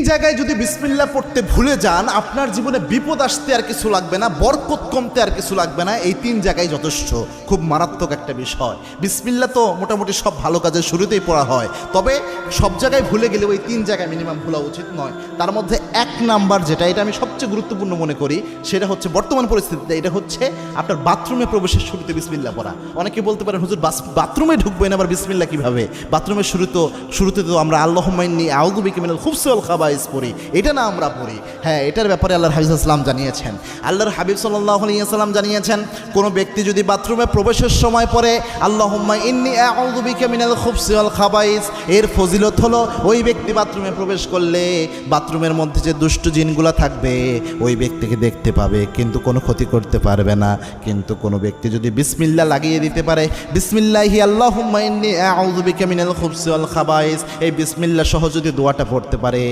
জায়গায় যদি বিসমিল্লাহ পড়তে ভুলে যান, আপনার জীবনে বিপদ আসতে আর কিছু লাগবে না, বরকত কমতে আর কিছু লাগবে না। এই 3 জায়গায় যথেষ্ট। খুব মারাত্মক একটা বিষয়। বিসমিল্লাহ তো মোটামুটি সব ভালো কাজের শুরুতেই পড়া হয়, তবে সব জায়গায় ভুলে গেলেও এই 3 জায়গায় মিনিমাম ভুলা উচিত নয়। তার মধ্যে 1 নাম্বার যেটা, এটা আমি সবচেয়ে গুরুত্বপূর্ণ মনে করি, সেটা হচ্ছে বর্তমান পরিস্থিতিতে এটা হচ্ছে আপনার বাথরুমে প্রবেশের শুরুতে বিসমিল্লাহ পড়া। অনেকে বলতে পারেন, হুজুর বাথরুমে ঢুকবেন আবার বিসমিল্লাহ কিভাবে? বাথরুমের শুরুতে তো আমরা আল্লাহুম্মা ইন্নী আউযু বিকা মিনাল খুবসি ওয়াল খাবাইস পড়ি, এটা না আমরা পড়ি। হ্যাঁ, এটার ব্যাপারে আল্লাহর হাবিব সাল্লাল্লাহু আলাইহি ওয়াসাল্লাম জানিয়েছেন। আল্লাহর হাবিব সাল্লাল্লাহু আলাইহি ওয়াসাল্লাম জানিয়েছেন, কোনো ব্যক্তি যদি বাথরুমে প্রবেশের সময় পড়ে আল্লাহুম্মা ইন্নী আউযু বিকা মিনাল খুবসি ওয়াল খাবাইস, এর ফজিলত হলো ওই ব্যক্তি বাথরুমে প্রবেশ করলে বাথরুমের মধ্যে যে দুষ্ট জিনগুলো থাকবে ওই ব্যক্তিকে দেখতে পাবে, কিন্তু কোনো ক্ষতি করতে পারবে না। কিন্তু কোনো ব্যক্তি যদি বিসমিল্লাহ লাগিয়ে দিতে পারে, বিসমিল্লাহি আল্লাহুম্মা ইন্নী আউযু বিকা মিনাল খুবসি ওয়াল খাবাইস, এই বিসমিল্লাহ সহ যদি দোয়াটা পড়তে পারে,